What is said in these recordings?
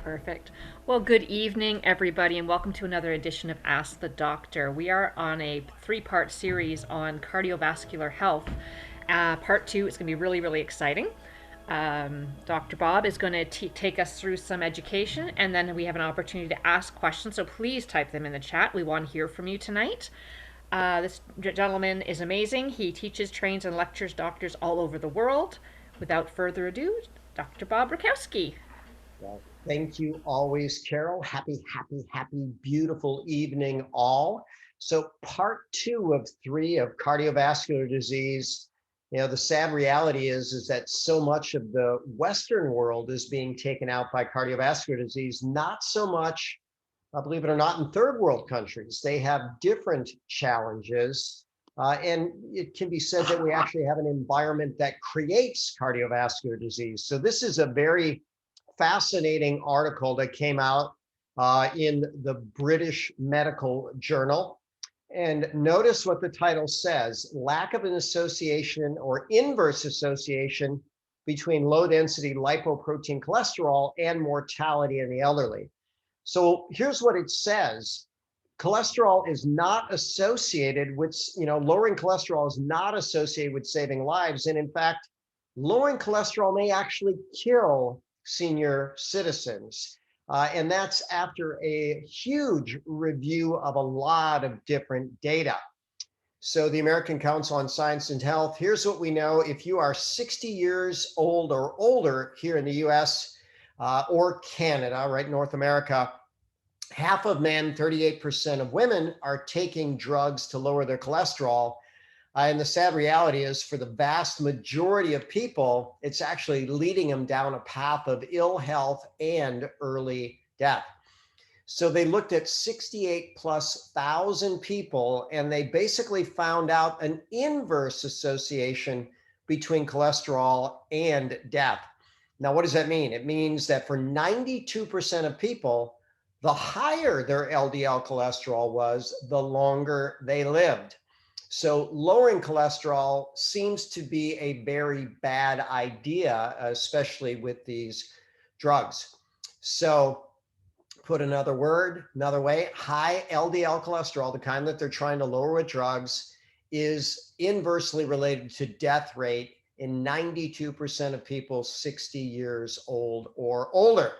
Perfect. Well, good evening, everybody, and welcome to another edition of Ask the Doctor. We are on a three-part series on cardiovascular health. Part two is going to be really, really exciting. Dr. Bob is going to take us through some education, and then we have an opportunity to ask questions. So please type them in the chat. We want to hear from you tonight. This gentleman is amazing. He teaches, trains, and lectures doctors all over the world. Without further ado, Dr. Bob Rakowski. Well, thank you always, Carol. Happy, beautiful evening, all. So part two of three of cardiovascular disease. The sad reality is that so much of the Western world is being taken out by cardiovascular disease, not so much, believe it or not, in third world countries. They have different challenges. And it can be said that we actually have an environment that creates cardiovascular disease. So this is a very fascinating article that came out in the British Medical Journal. And notice what the title says: lack of an association or inverse association between low density lipoprotein cholesterol and mortality in the elderly. So here's what it says. Cholesterol is not associated with, lowering cholesterol is not associated with saving lives. And in fact, lowering cholesterol may actually kill senior citizens. And that's after a huge review of a lot of different data. So the American Council on Science and Health, here's what we know. If you are 60 years old or older here in the US or Canada, right, North America, half of men, 38% of women are taking drugs to lower their cholesterol. And the sad reality is, for the vast majority of people, it's actually leading them down a path of ill health and early death. So they looked at 68 plus thousand people, and they basically found out an inverse association between cholesterol and death. Now, what does that mean? It means that for 92% of people, the higher their LDL cholesterol was, the longer they lived. So lowering cholesterol seems to be a very bad idea, especially with these drugs. So put another way, high LDL cholesterol, the kind that they're trying to lower with drugs, is inversely related to death rate in 92% of people 60 years old or older.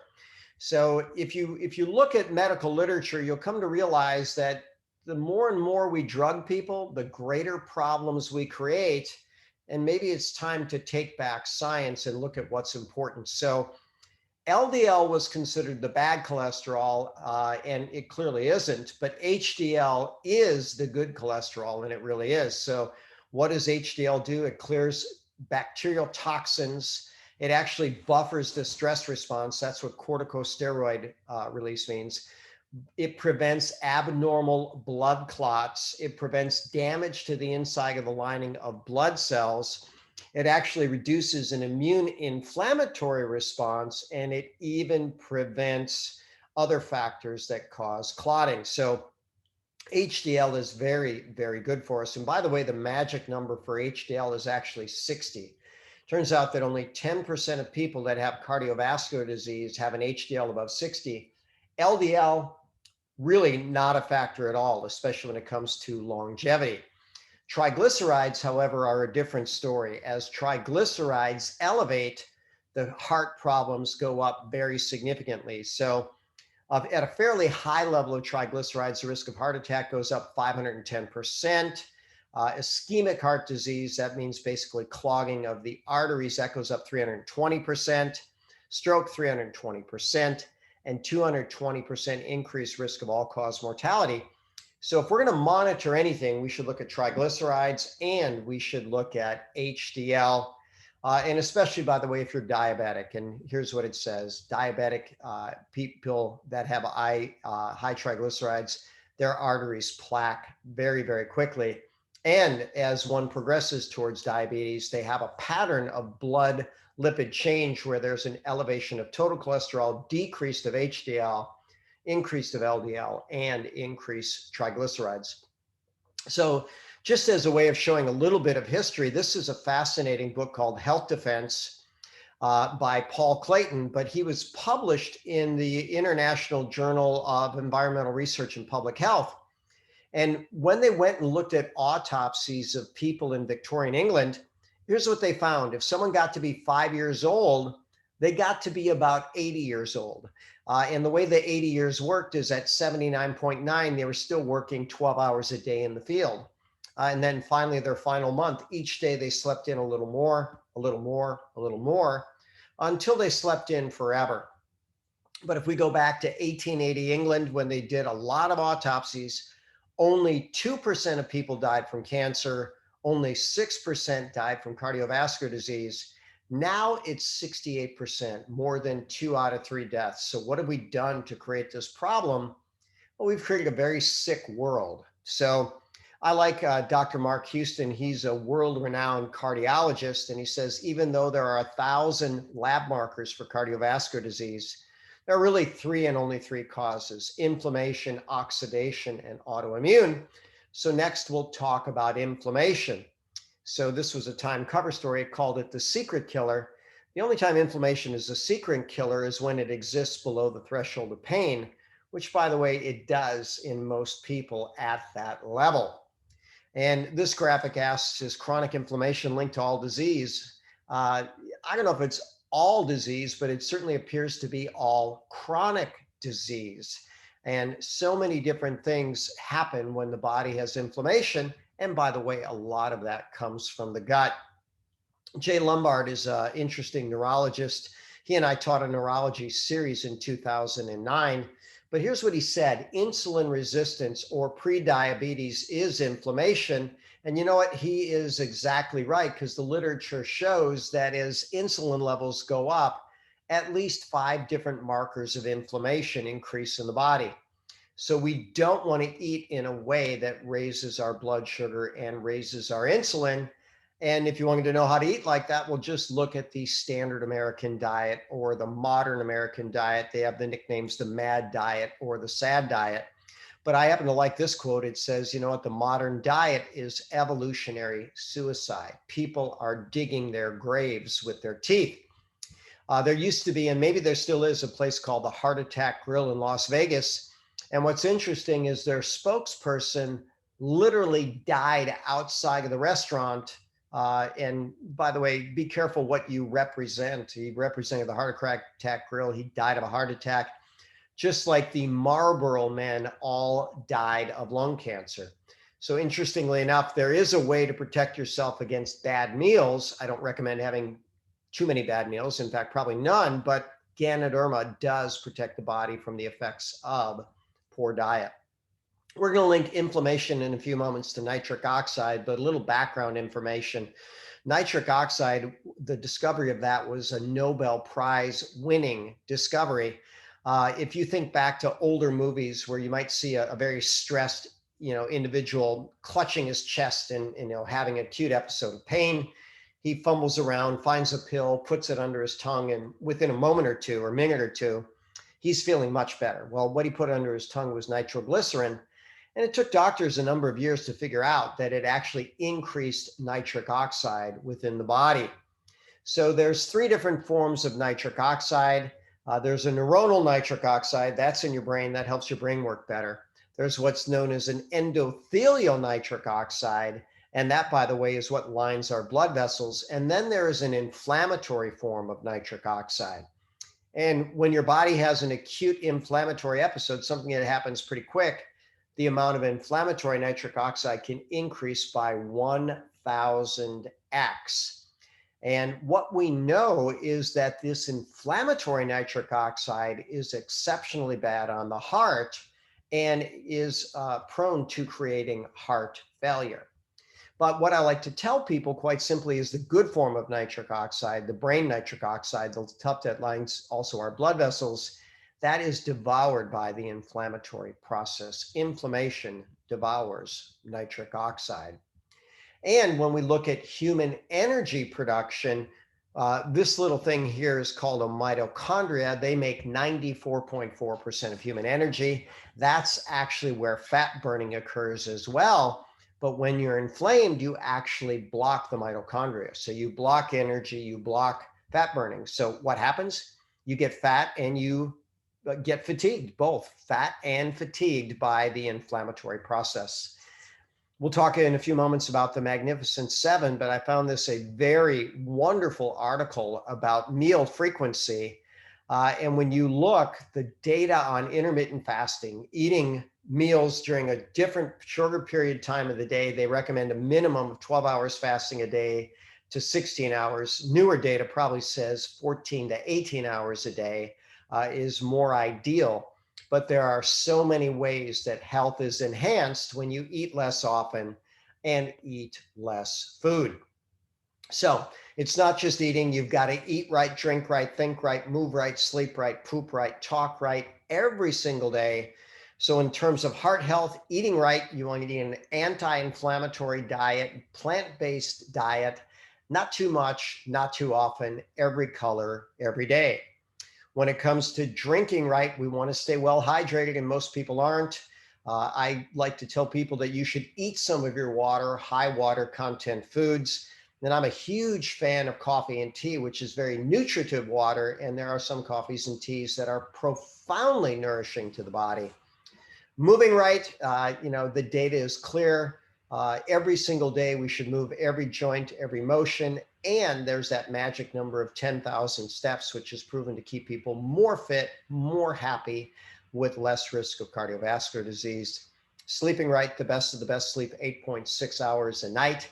So if you look at medical literature, you'll come to realize that the more and more we drug people, the greater problems we create. And maybe it's time to take back science and look at what's important. So LDL was considered the bad cholesterol, and it clearly isn't, but HDL is the good cholesterol, and it really is. So what does HDL do? It clears bacterial toxins. It actually buffers the stress response. That's what corticosteroid release means. It prevents abnormal blood clots. It prevents damage to the inside of the lining of blood cells. It actually reduces an immune inflammatory response, and it even prevents other factors that cause clotting. So HDL is very, very good for us. And by the way, the magic number for HDL is actually 60. Turns out that only 10% of people that have cardiovascular disease have an HDL above 60. LDL, really not a factor at all, especially when it comes to longevity. Triglycerides, however, are a different story. As triglycerides elevate, the heart problems go up very significantly. So at a fairly high level of triglycerides, the risk of heart attack goes up 510%. Ischemic heart disease, that means basically clogging of the arteries, that goes up 320%. Stroke, 320%, and 220% increased risk of all-cause mortality. So if we're going to monitor anything, we should look at triglycerides and we should look at HDL. And especially, by the way, if you're diabetic, and here's what it says: diabetic people that have high triglycerides, their arteries plaque very, very quickly. And as one progresses towards diabetes, they have a pattern of blood lipid change where there's an elevation of total cholesterol, decreased of HDL, increased of LDL, and increased triglycerides. So just as a way of showing a little bit of history, this is a fascinating book called Health Defense. by Paul Clayton, but he was published in the International Journal of Environmental Research and Public Health. And when they went and looked at autopsies of people in Victorian England, here's what they found. If someone got to be 5 years old, they got to be about 80 years old. And the way the 80 years worked is at 79.9, they were still working 12 hours a day in the field. And then finally, their final month, each day they slept in a little more, a little more, a little more, until they slept in forever. But if we go back to 1880 England, when they did a lot of autopsies, only 2% of people died from cancer, only 6% died from cardiovascular disease. Now it's 68%, more than 2 out of 3 deaths. So, what have we done to create this problem? Well, we've created a very sick world. So, I like Dr. Mark Houston. He's a world renowned cardiologist. And he says, even though there are 1,000 lab markers for cardiovascular disease, there are really three and only three causes: inflammation, oxidation, and autoimmune. So, next we'll talk about inflammation. So, this was a Time cover story. It called it the secret killer. The only time inflammation is a secret killer is when it exists below the threshold of pain, which, by the way, it does in most people at that level. And this graphic asks, is chronic inflammation linked to all disease? I don't know if it's all disease, but it certainly appears to be all chronic disease. And so many different things happen when the body has inflammation. And by the way, a lot of that comes from the gut. Jay Lombard is an interesting neurologist. He and I taught a neurology series in 2009. But here's what he said: insulin resistance or prediabetes is inflammation. And you know what? He is exactly right, because the literature shows that as insulin levels go up, at least 5 different markers of inflammation increase in the body. So we don't want to eat in a way that raises our blood sugar and raises our insulin. And if you wanted to know how to eat like that, well, just look at the standard American diet or the modern American diet. They have the nicknames the MAD diet or the SAD diet. But I happen to like this quote. It says, you know what, the modern diet is evolutionary suicide. People are digging their graves with their teeth. There used to be, and maybe there still is, a place called the Heart Attack Grill in Las Vegas. And what's interesting is their spokesperson literally died outside of the restaurant. And by the way, be careful what you represent. He represented the Heart Attack Grill. He died of a heart attack, just like the Marlboro men all died of lung cancer. So interestingly enough, there is a way to protect yourself against bad meals. I don't recommend having too many bad meals. In fact, probably none, but Ganoderma does protect the body from the effects of poor diet. We're going to link inflammation in a few moments to nitric oxide, but a little background information. Nitric oxide, the discovery of that was a Nobel Prize winning discovery. If you think back to older movies where you might see a very stressed, individual clutching his chest and having an acute episode of pain, he fumbles around, finds a pill, puts it under his tongue, and within a moment or two or minute or two, he's feeling much better. Well, what he put under his tongue was nitroglycerin. And it took doctors a number of years to figure out that it actually increased nitric oxide within the body. So there's 3 different forms of nitric oxide. There's a neuronal nitric oxide, that's in your brain, that helps your brain work better. There's what's known as an endothelial nitric oxide, and that, by the way, is what lines our blood vessels. And then there is an inflammatory form of nitric oxide. And when your body has an acute inflammatory episode, something that happens pretty quick, the amount of inflammatory nitric oxide can increase by 1,000x. And what we know is that this inflammatory nitric oxide is exceptionally bad on the heart and is prone to creating heart failure. But what I like to tell people quite simply is the good form of nitric oxide, the brain nitric oxide, the stuff that lines also our blood vessels, that is devoured by the inflammatory process. Inflammation devours nitric oxide. And when we look at human energy production, this little thing here is called a mitochondria. They make 94.4% of human energy. That's actually where fat burning occurs as well. But when you're inflamed, you actually block the mitochondria. So you block energy, you block fat burning. So what happens? You get fat and you get fatigued, both fat and fatigued by the inflammatory process. We'll talk in a few moments about the Magnificent Seven, but I found this a very wonderful article about meal frequency. And when you look, the data on intermittent fasting, eating meals during a different, shorter period of time of the day, they recommend a minimum of 12 hours fasting a day to 16 hours. Newer data probably says 14 to 18 hours a day is more ideal. But there are so many ways that health is enhanced when you eat less often and eat less food. So it's not just eating. You've got to eat right, drink right, think right, move right, sleep right, poop right, talk right every single day. So in terms of heart health, eating right, you want to eat an anti-inflammatory diet, plant-based diet, not too much, not too often, every color, every day. When it comes to drinking right, we want to stay well hydrated, and most people aren't. I like to tell people that you should eat some of your water, high water content foods. And I'm a huge fan of coffee and tea, which is very nutritive water. And there are some coffees and teas that are profoundly nourishing to the body. Moving right, the data is clear. Every single day, we should move every joint, every motion. And there's that magic number of 10,000 steps, which is proven to keep people more fit, more happy, with less risk of cardiovascular disease. Sleeping right, the best of the best sleep, 8.6 hours a night.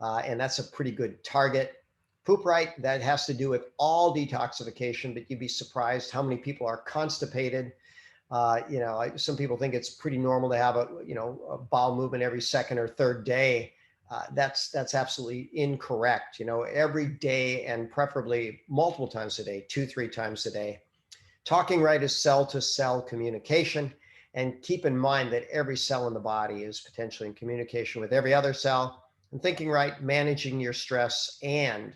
And that's a pretty good target. Poop right, that has to do with all detoxification, but you'd be surprised how many people are constipated. Some people think it's pretty normal to have a bowel movement every second or third day. That's absolutely incorrect. Every day, and preferably multiple times a day, 2-3 times a day. Talking right is cell to cell communication. And keep in mind that every cell in the body is potentially in communication with every other cell. And thinking right, managing your stress, and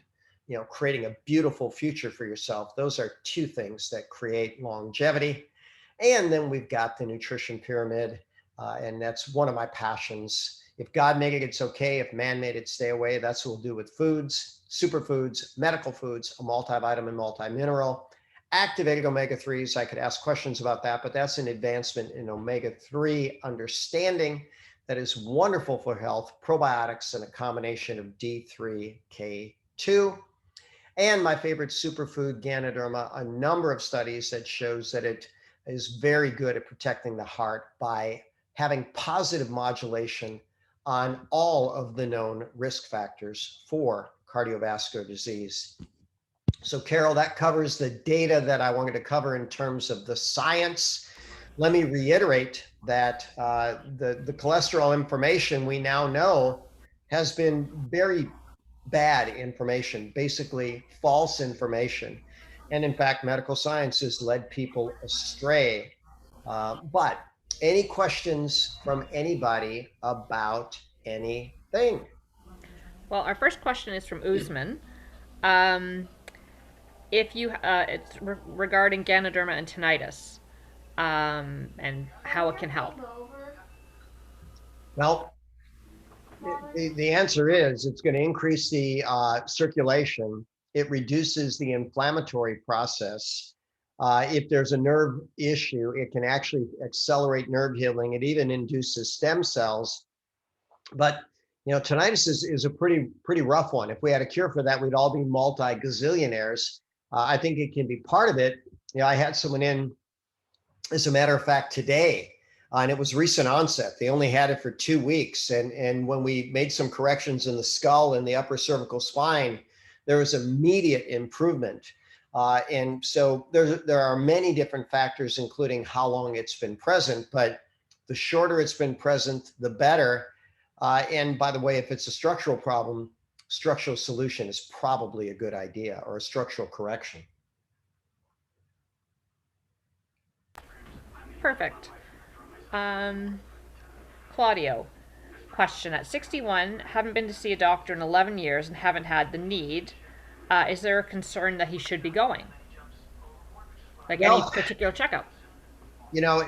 creating a beautiful future for yourself. Those are two things that create longevity. And then we've got the nutrition pyramid, and that's one of my passions. If God made it, it's okay. If man made it, stay away. That's what we'll do with foods, superfoods, medical foods, a multivitamin, multimineral, activated omega-3s. I could ask questions about that, but that's an advancement in omega-3 understanding that is wonderful for health, probiotics, and a combination of D3K2. And my favorite superfood, Ganoderma, a number of studies that shows that it is very good at protecting the heart by having positive modulation on all of the known risk factors for cardiovascular disease. So Carol, that covers the data that I wanted to cover in terms of the science. Let me reiterate that the cholesterol information we now know has been very bad information, basically false information. And in fact, medical science has led people astray. But any questions from anybody about anything? Well, our first question is from Usman. Um, if you, it's regarding Ganoderma and tinnitus, and how it can help. Well, the answer is it's going to increase the circulation. It reduces the inflammatory process. If there's a nerve issue, it can actually accelerate nerve healing. It even induces stem cells. But tinnitus is a pretty rough one. If we had a cure for that, we'd all be multi-gazillionaires. I think it can be part of it. I had someone in, as a matter of fact, today, and it was recent onset. They only had it for 2 weeks. And when we made some corrections in the skull and the upper cervical spine, there was immediate improvement. And so there are many different factors, including how long it's been present, but the shorter it's been present, the better. And by the way, if it's a structural problem, structural solution is probably a good idea, or a structural correction. Perfect. Um, Claudio, question: at 61, haven't been to see a doctor in 11 years and haven't had the need. Is there a concern that he should be going? Like any Well, particular checkup?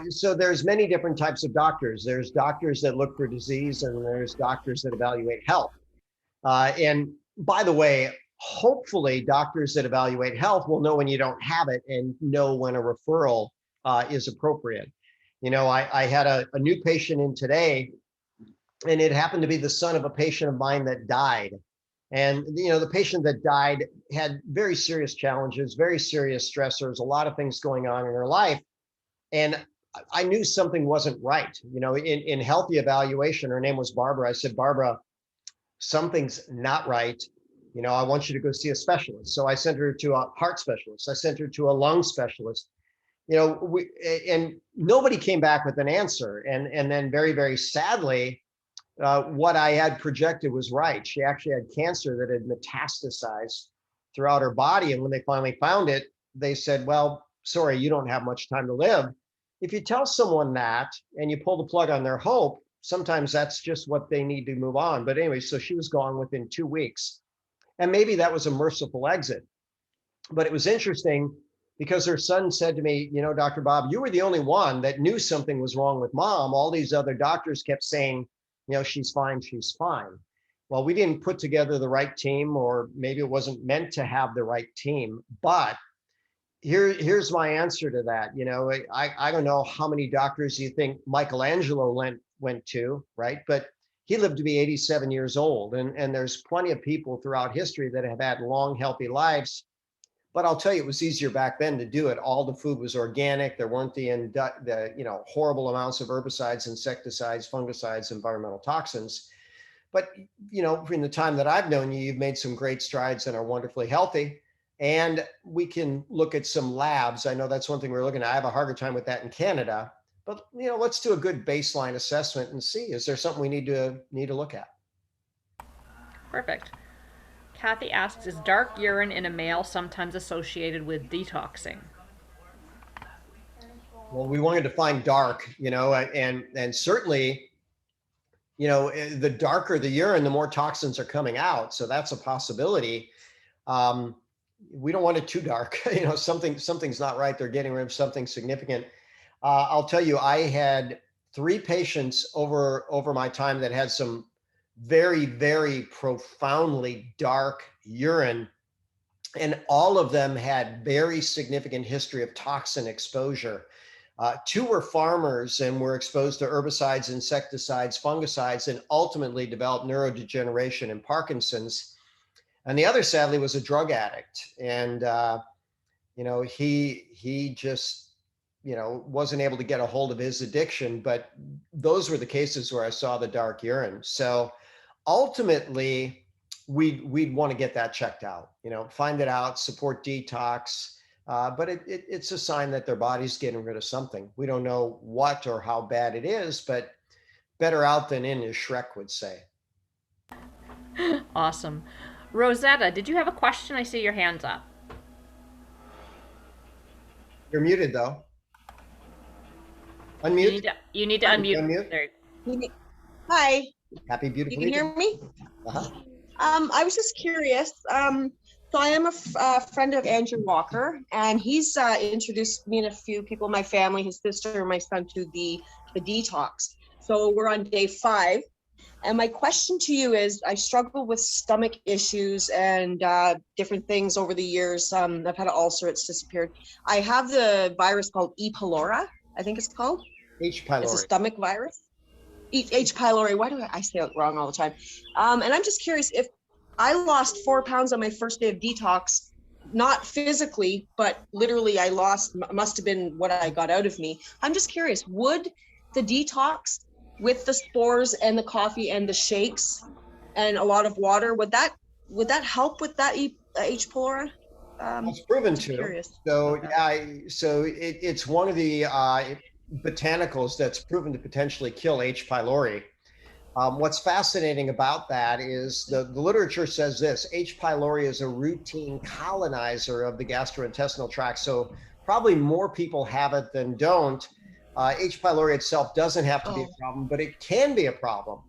so there's many different types of doctors. There's doctors that look for disease, and there's doctors that evaluate health. And by the way, hopefully doctors that evaluate health will know when you don't have it and know when a referral is appropriate. I had a new patient in today, and it happened to be the son of a patient of mine that died. And the patient that died had very serious challenges, very serious stressors, a lot of things going on in her life. And I knew something wasn't right. In healthy evaluation, her name was Barbara. I said, Barbara, something's not right. I want you to go see a specialist. So I sent her to a heart specialist. I sent her to a lung specialist. And nobody came back with an answer. And then very, very sadly, what I had projected was right. She actually had cancer that had metastasized throughout her body. And when they finally found it, they said, well, sorry, you don't have much time to live. If you tell someone that and you pull the plug on their hope, sometimes that's just what they need to move on. But anyway, so she was gone within 2 weeks. And maybe that was a merciful exit. But it was interesting because her son said to me, Dr. Bob, you were the only one that knew something was wrong with mom. All these other doctors kept saying, she's fine, she's fine. Well, we didn't put together the right team, or maybe it wasn't meant to have the right team. But here's my answer to that. I don't know how many doctors you think Michelangelo went to, right? But he lived to be 87 years old. And there's plenty of people throughout history that have had long, healthy lives. But I'll tell you, it was easier back then to do it. All the food was organic. There weren't the horrible amounts of herbicides, insecticides, fungicides, environmental toxins. But in the time that I've known you, you've made some great strides and are wonderfully healthy. And we can look at some labs. I know that's one thing we're looking at. I have a harder time with that in Canada. But let's do a good baseline assessment and see, is there something we need to look at? Perfect. Kathy asks, is dark urine in a male sometimes associated with detoxing? Well, we wanted to find dark, and certainly, the darker the urine, the more toxins are coming out. So that's a possibility. We don't want it too dark. Something's not right. They're getting rid of something significant. I'll tell you, I had 3 patients over my time that had some very, very profoundly dark urine, and all of them had very significant history of toxin exposure. 2 were farmers and were exposed to herbicides, insecticides, fungicides, and ultimately developed neurodegeneration and Parkinson's. And the other, sadly, was a drug addict. And he just wasn't able to get a hold of his addiction. But those were the cases where I saw the dark urine. So ultimately, we'd want to get that checked out, find it out, support detox. But it's a sign that their body's getting rid of something. We don't know what or how bad it is, but better out than in, as Shrek would say. Awesome. Rosetta, did you have a question? I see your hand's up. You're muted though. You Unmute. need to you need to unmute. Unmute. There. Hi, Happy, you beautiful can hear evening. me? Uh-huh. I was just curious. So I am a friend of Andrew Walker, and he's introduced me and a few people in my family, his sister and my son, to the detox. So we're on day 5. And my question to you is, I struggle with stomach issues and different things over the years. I've had an ulcer, it's disappeared. I have the virus called E. pylori, I think it's called. H. It's a pylori. stomach virus. H. pylori. Why do I say it wrong all the time? And I'm just curious, if I lost 4 pounds on my first day of detox, not physically, but literally I lost, must have been what I got out of me. I'm just curious, would the detox with the spores and the coffee and the shakes and a lot of water, would that help with that H. pylori? It's proven Just to. curious. So Okay. yeah, so it's one of the botanicals that's proven to potentially kill H. pylori. What's fascinating about that is the literature says this: H. pylori is a routine colonizer of the gastrointestinal tract. So probably more people have it than don't. H. pylori itself doesn't have to be a Oh, problem, but it can be a problem.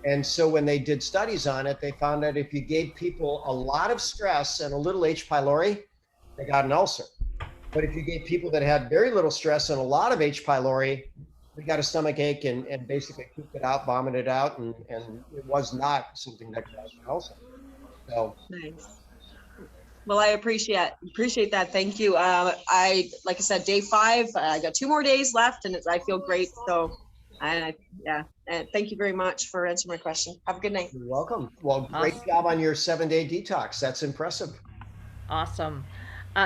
And so when they did studies on it, they found that if you gave people a lot of stress and a little H. pylori, they got an ulcer. But if you gave people that had very little stress and a lot of H. pylori, they got a stomach ache and basically pooped it out, vomited it out, and it was not something that caused an ulcer. So nice. Well, I appreciate that. Thank you. Like I said, day 5. I got 2 more days left, and I feel great. So, yeah. And thank you very much for answering my question. Have a good night. You're welcome. Well, great Awesome. job on your 7-day detox. That's impressive. Awesome.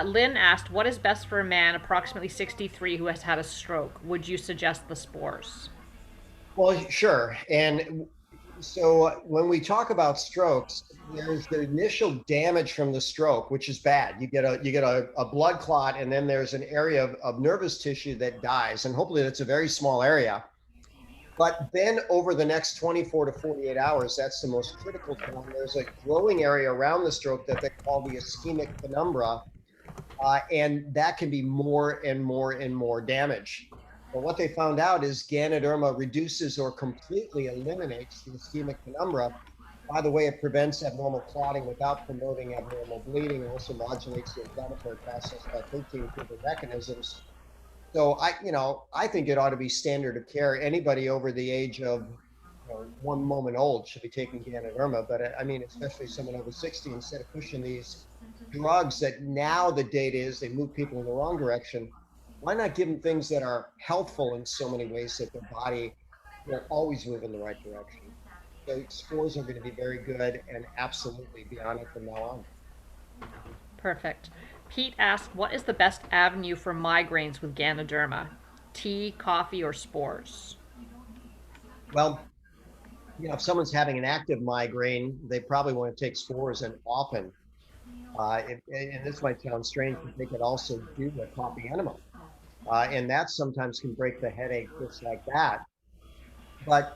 Lynn asked, "What is best for a man approximately 63 who has had a stroke? Would you suggest the spores?" Well, sure. And so when we talk about strokes, there's the initial damage from the stroke, which is bad. You get a blood clot, and then there's an area of nervous tissue that dies. And hopefully that's a very small area. But then over the next 24 to 48 hours, that's the most critical time. There's a growing area around the stroke that they call the ischemic penumbra, and that can be more and more and more damage. But what they found out is Ganoderma reduces or completely eliminates the ischemic penumbra. By the way, it prevents abnormal clotting without promoting abnormal bleeding, and also modulates the inflammatory process by 13 different mechanisms. So I think it ought to be standard of care. Anybody over the age of, 1 moment old should be taking Ganoderma. But I mean, especially someone over 60, instead of pushing these drugs that now the data is they move people in the wrong direction. Why not give them things that are healthful in so many ways that their body will always move in the right direction? So spores are going to be very good and absolutely be on it from now on. Perfect. Pete asked, "What is the best avenue for migraines with Ganoderma? Tea, coffee, or spores?" Well, if someone's having an active migraine, they probably want to take spores, and often, and this might sound strange, but they could also do a coffee enema. And that sometimes can break the headache just like that. But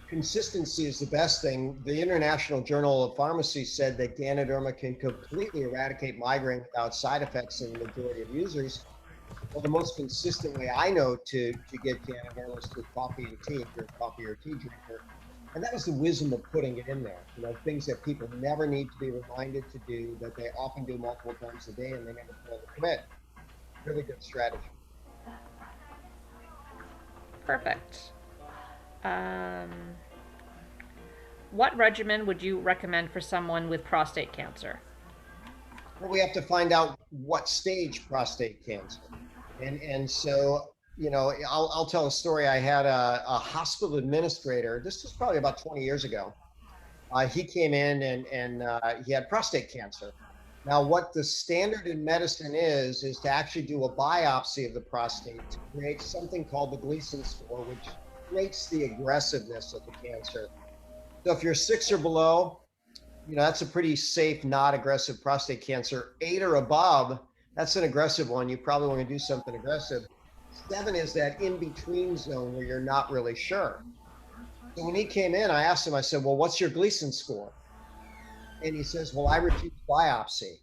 consistency is the best thing. The International Journal of Pharmacy said that Ganoderma can completely eradicate migraine without side effects in the majority of users. Well, the most consistent way I know to get Ganoderma is through coffee and tea, if you're a coffee or tea drinker. And that was the wisdom of putting it in there. Things that people never need to be reminded to do, that they often do multiple times a day, and they never fail to commit. Really good strategy. Perfect. Um, what regimen would you recommend for someone with prostate cancer? Well, we have to find out what stage prostate cancer. And so, I'll tell a story. I had a hospital administrator. This was probably about 20 years ago. He came in and he had prostate cancer. Now, what the standard in medicine is to actually do a biopsy of the prostate to create something called the Gleason score, which rates the aggressiveness of the cancer. So if you're 6 or below, that's a pretty safe, not aggressive prostate cancer. 8 or above, that's an aggressive one. You probably want to do something aggressive. 7 is that in between zone where you're not really sure. So when he came in, I asked him, I said, "Well, what's your Gleason score?" And he says, "Well, I refuse biopsy."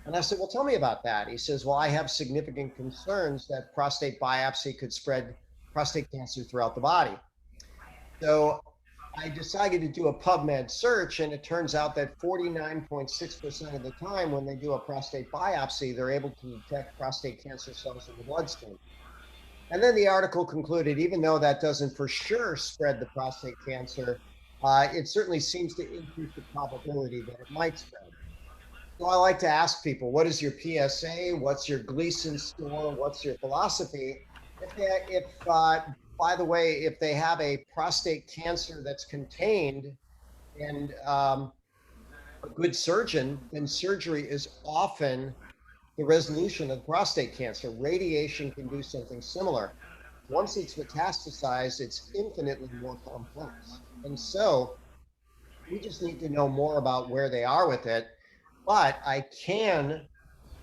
And I said, "Well, tell me about that." He says, "Well, I have significant concerns that prostate biopsy could spread prostate cancer throughout the body." So I decided to do a PubMed search, and it turns out that 49.6% of the time when they do a prostate biopsy, they're able to detect prostate cancer cells in the bloodstream. And then the article concluded, even though that doesn't for sure spread the prostate cancer, it certainly seems to increase the probability that it might spread. So I like to ask people, what is your PSA? What's your Gleason score? What's your philosophy? If by the way, if they have a prostate cancer that's contained and a good surgeon, then surgery is often the resolution of prostate cancer. Radiation can do something similar. Once it's metastasized, it's infinitely more complex. And so we just need to know more about where they are with it. But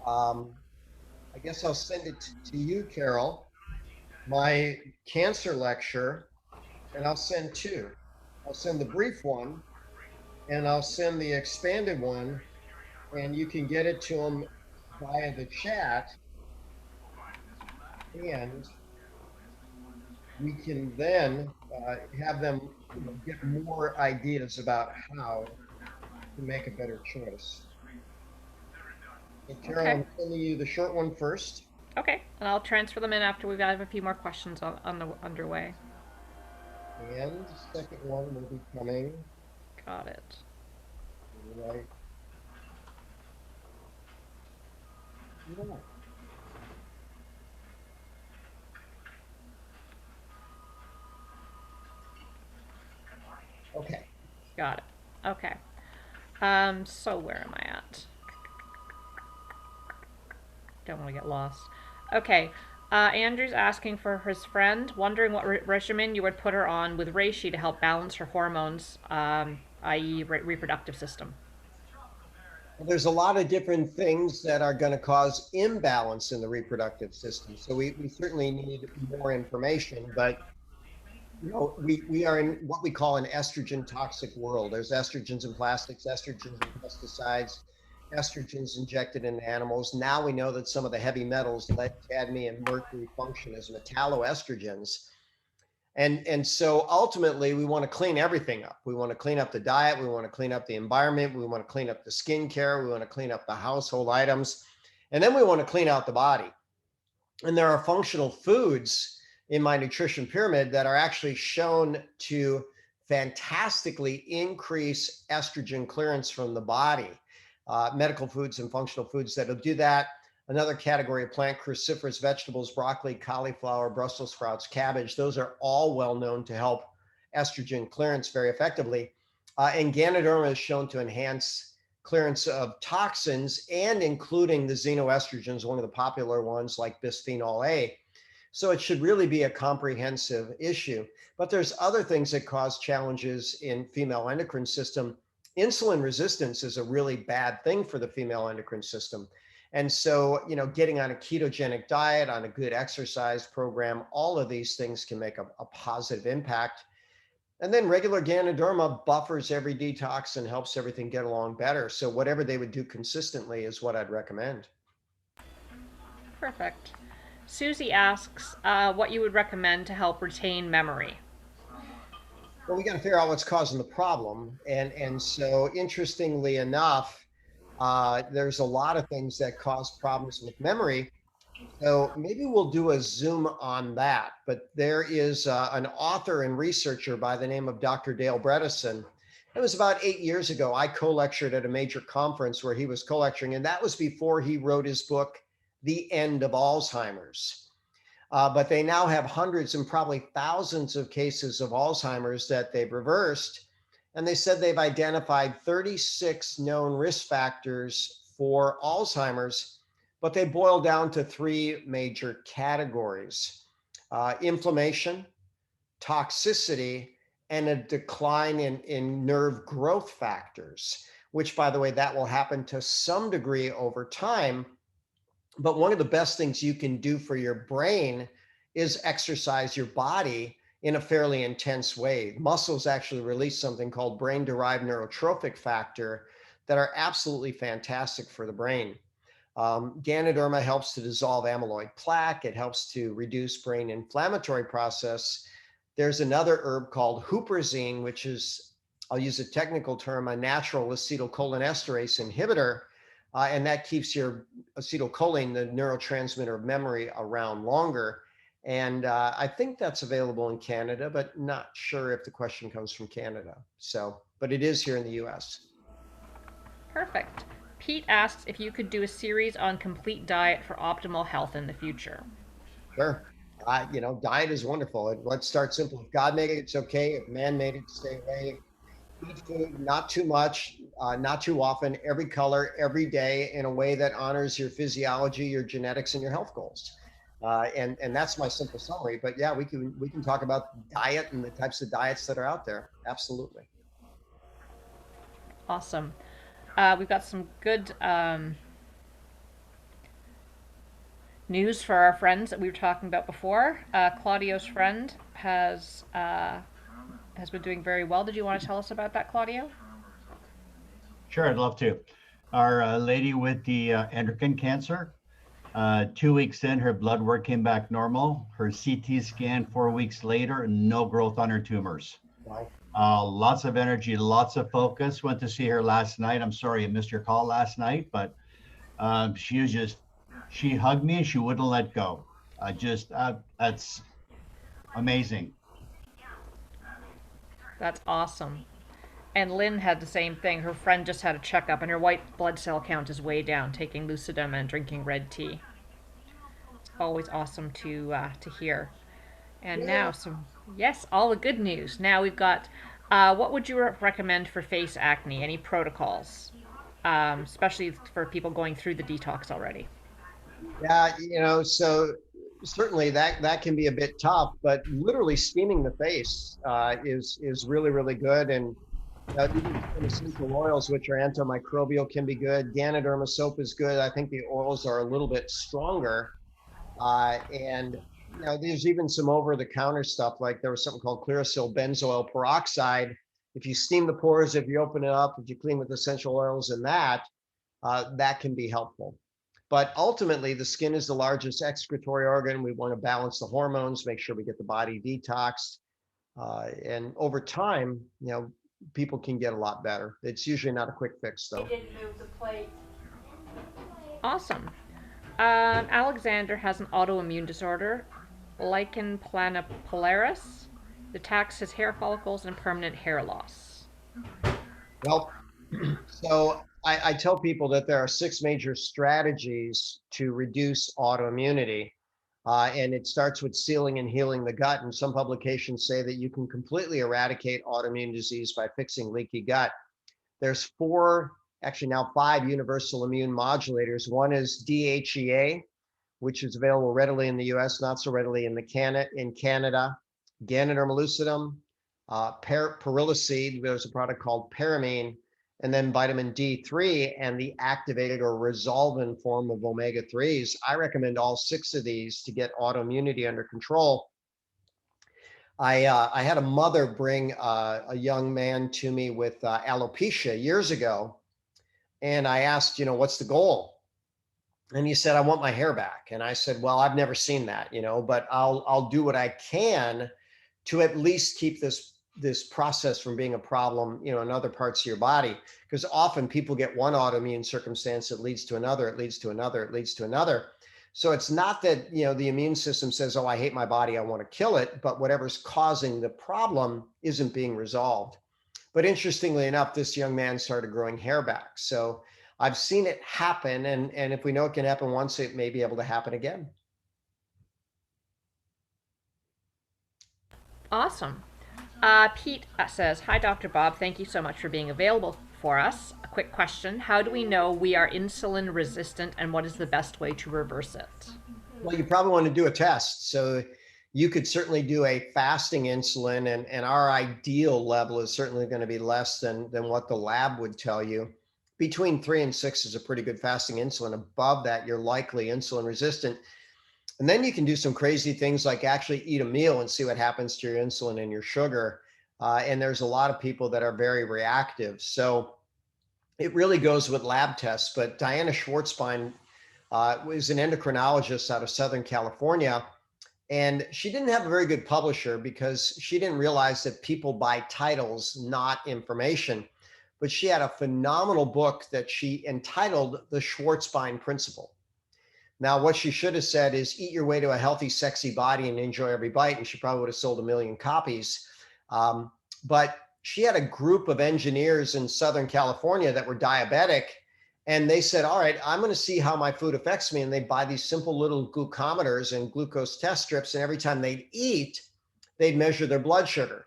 um, I guess I'll send it to you, Carol, my cancer lecture, and I'll send two. I'll send the brief one and I'll send the expanded one, and you can get it to them via the chat, and we can then have them get more ideas about how to make a better choice. So Carol, Okay. I'm sending you the short one first, Okay. And I'll transfer them in after we've got a few more questions on the underway. and the second one will be coming Got it. right Yeah. Okay. Got it. Okay. So where am I at? Don't want to get lost. Okay. Andrew's asking for his friend, wondering what regimen you would put her on with reishi to help balance her hormones, i.e., reproductive system. Well, there's a lot of different things that are going to cause imbalance in the reproductive system. So we certainly need more information, but we are in what we call an estrogen toxic world. There's estrogens in plastics, estrogens in pesticides, estrogens injected in animals. Now we know that some of the heavy metals, lead, cadmium, mercury, function as metalloestrogens. And so ultimately we want to clean everything up. We want to clean up the diet, we want to clean up the environment, we want to clean up the skincare, we want to clean up the household items, and then we want to clean out the body. And there are functional foods in my nutrition pyramid that are actually shown to fantastically increase estrogen clearance from the body. Medical foods and functional foods that'll do that. Another category of plant cruciferous vegetables, broccoli, cauliflower, Brussels sprouts, cabbage, those are all well known to help estrogen clearance very effectively. And Ganoderma is shown to enhance clearance of toxins and including the xenoestrogens, one of the popular ones like bisphenol A. So it should really be a comprehensive issue. But there's other things that cause challenges in female endocrine system. Insulin resistance is a really bad thing for the female endocrine system. And so, getting on a ketogenic diet, on a good exercise program, all of these things can make a positive impact. And then regular Ganoderma buffers every detox and helps everything get along better. So whatever they would do consistently is what I'd recommend. Perfect. Susie asks what you would recommend to help retain memory. Well, we got to figure out what's causing the problem. And so interestingly enough, there's a lot of things that cause problems with memory. So maybe we'll do a Zoom on that. But there is an author and researcher by the name of Dr. Dale Bredesen. It was about 8 years ago. I co-lectured at a major conference where he was co-lecturing, and that was before he wrote his book, The End of Alzheimer's. But they now have hundreds and probably thousands of cases of Alzheimer's that they've reversed. And they said they've identified 36 known risk factors for Alzheimer's, but they boil down to three major categories: inflammation, toxicity, and a decline in nerve growth factors, which, by the way, that will happen to some degree over time. But one of the best things you can do for your brain is exercise your body in a fairly intense way. Muscles actually release something called brain derived neurotrophic factor that are absolutely fantastic for the brain. Ganoderma helps to dissolve amyloid plaque. It helps to reduce brain inflammatory process. There's another herb called huperzine, which is, I'll use a technical term, a natural acetylcholinesterase inhibitor. And that keeps your acetylcholine, the neurotransmitter of memory, around longer. And I think that's available in Canada, but not sure if the question comes from Canada. So, but it is here in the US. Perfect. Pete asks if you could do a series on complete diet for optimal health in the future. Sure. Diet is wonderful. Let's start simple. If God made it, it's okay. If man made it, stay away. Eat food, not too much, not too often, every color, every day, in a way that honors your physiology, your genetics, and your health goals. And that's my simple summary. But yeah, we can talk about diet and the types of diets that are out there. Absolutely. Awesome. We've got some good news for our friends that we were talking about before. Claudio's friend has been doing very well. Did you want to tell us about that, Claudio? Sure, I'd love to. Our lady with the endocrine cancer, 2 weeks in, her blood work came back normal. Her CT scan 4 weeks later, no growth on her tumors. Wow. Lots of energy, lots of focus. Went to see her last night. I'm sorry I missed your call last night, but she hugged me and she wouldn't let go. That's amazing. That's awesome. And Lynn had the same thing. Her friend just had a checkup, and her white blood cell count is way down, taking Lucidum and drinking red tea. It's always awesome to hear. And Yeah. now some, yes, all the good news. Now we've got, what would you recommend for face acne? Any protocols, especially for people going through the detox already? Yeah, so certainly that can be a bit tough, but literally steaming the face is really really good, and even some essential oils which are antimicrobial can be good. Ganoderma soap is good. I think the oils are a little bit stronger, and there's even some over-the-counter stuff like there was something called Clearasil benzoyl peroxide. If you steam the pores, if you open it up, if you clean with essential oils and that can be helpful. But ultimately, the skin is the largest excretory organ. We want to balance the hormones, make sure we get the body detoxed. And over time, people can get a lot better. It's usually not a quick fix, though. Awesome. Alexander has an autoimmune disorder, lichen planopilaris. It attacks his hair follicles and permanent hair loss. Well, so I tell people that there are 6 major strategies to reduce autoimmunity. And it starts with sealing and healing the gut. And some publications say that you can completely eradicate autoimmune disease by fixing leaky gut. There's 4, actually now 5 universal immune modulators. One is DHEA, which is available readily in the US, not so readily in Canada. Ganoderma lucidum, there's a product called Paramine, and then vitamin D3 and the activated or resolvin form of omega-3s. I recommend all 6 of these to get autoimmunity under control. I had a mother bring a young man to me with alopecia years ago, and I asked, what's the goal? And he said, I want my hair back. And I said, well, I've never seen that, but I'll do what I can to at least keep this process from being a problem, in other parts of your body. Because often people get one autoimmune circumstance that leads to another, it leads to another, it leads to another. So it's not that, the immune system says, oh, I hate my body, I want to kill it, but whatever's causing the problem isn't being resolved. But interestingly enough, this young man started growing hair back. So I've seen it happen, and if we know it can happen once, it may be able to happen again. Awesome. Pete says, hi, Dr. Bob. Thank you so much for being available for us. A quick question. How do we know we are insulin resistant, and what is the best way to reverse it? Well, you probably want to do a test. So you could certainly do a fasting insulin, and our ideal level is certainly going to be less than what the lab would tell you. Between 3 and 6 is a pretty good fasting insulin. Above that, you're likely insulin resistant. And then you can do some crazy things like actually eat a meal and see what happens to your insulin and your sugar. And there's a lot of people that are very reactive. So it really goes with lab tests. But Diana Schwartzbein was an endocrinologist out of Southern California. And she didn't have a very good publisher because she didn't realize that people buy titles, not information. But she had a phenomenal book that she entitled The Schwartzbein Principle. Now, what she should have said is eat your way to a healthy, sexy body and enjoy every bite. And she probably would have sold 1 million copies. But she had a group of engineers in Southern California that were diabetic. And they said, all right, I'm going to see how my food affects me. And they buy these simple little glucometers and glucose test strips. And every time they'd eat, they'd measure their blood sugar.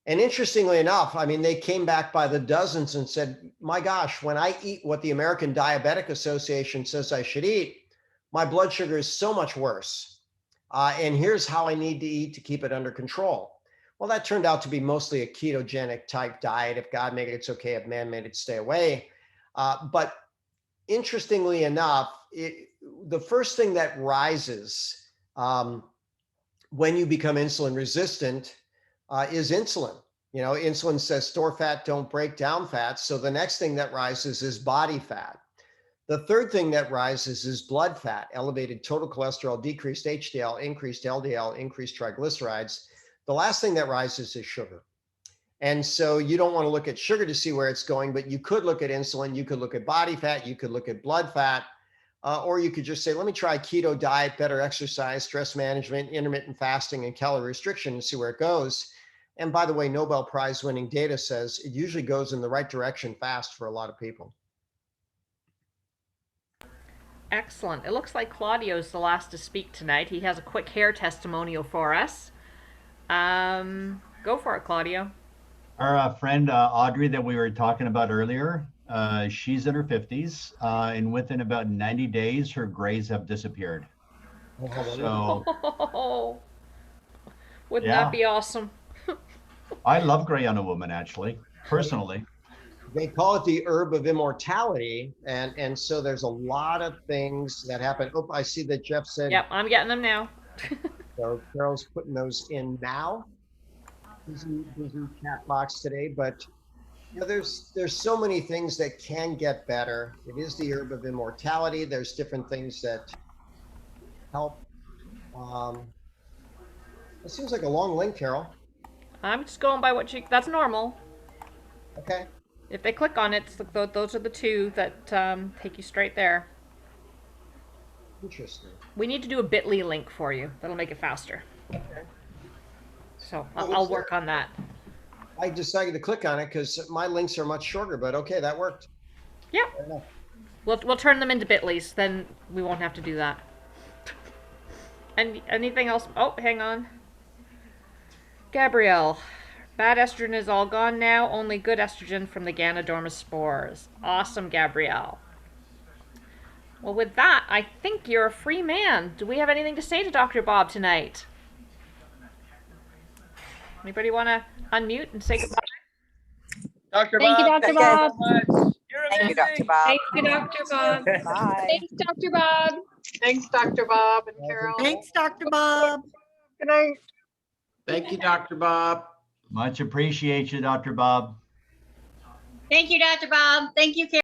And interestingly enough, I mean, they came back by the dozens and said, my gosh, when I eat what the American Diabetic Association says I should eat, my blood sugar is so much worse. And here's how I need to eat to keep it under control. Well, that turned out to be mostly a ketogenic type diet. If God made it, it's okay. If man made it, stay away. But interestingly enough, the first thing that rises when you become insulin resistant is insulin. Insulin says store fat, don't break down fat. So the next thing that rises is body fat. The third thing that rises is blood fat, elevated total cholesterol, decreased HDL, increased LDL, increased triglycerides. The last thing that rises is sugar. And so you don't want to look at sugar to see where it's going, but you could look at insulin, you could look at body fat, you could look at blood fat, or you could just say, let me try keto diet, better exercise, stress management, intermittent fasting, and calorie restriction and see where it goes. And by the way, Nobel Prize winning data says it usually goes in the right direction fast for a lot of people. Excellent. It looks like Claudio's the last to speak tonight. He has a quick hair testimonial for us. Go for it, Claudio. Our friend Audrey that we were talking about earlier, she's in her 50s, and within about 90 days, her grays have disappeared. So, Oh, wouldn't yeah, that be awesome? I love gray on a woman, actually, personally. They call it the herb of immortality. And so there's a lot of things that happen. Oh, I see that Jeff said, Yep, I'm getting them now. so Carol's putting those in now. Busy chat box today, but you know, there's so many things that can get better. It is the herb of immortality. There's different things that help. It seems like a long link, Carol. I'm just going by what you. That's normal. Okay. If they click on it, those are the two that take you straight there. Interesting. We need to do a bit.ly link for you. That'll make it faster. Okay. So Oh, I'll work on that. I decided to click on it because my links are much shorter, but okay, that worked. Yep. Fair enough. We'll turn them into bit.lys, then we won't have to do that. And anything else? Oh, hang on. Gabrielle, bad estrogen is all gone now. Only good estrogen from the Ganoderma spores. Awesome, Gabrielle. Well, with that, I think you're a free man. Do we have anything to say to Dr. Bob tonight? Anybody want to unmute and say goodbye? Dr. Thank you, Bob, Dr. thank Bob. you so much. You're Thank you, Dr. amazing. Bob. Thank you, Dr. Bob. Bye. Thanks, Dr. Bob. Thanks, Dr. Bob and Carol. Thanks, Dr. Bob. Good night. Thank you, Dr. Bob. Much appreciate you, Dr. Bob. Thank you, Dr. Bob. Thank you, Karen.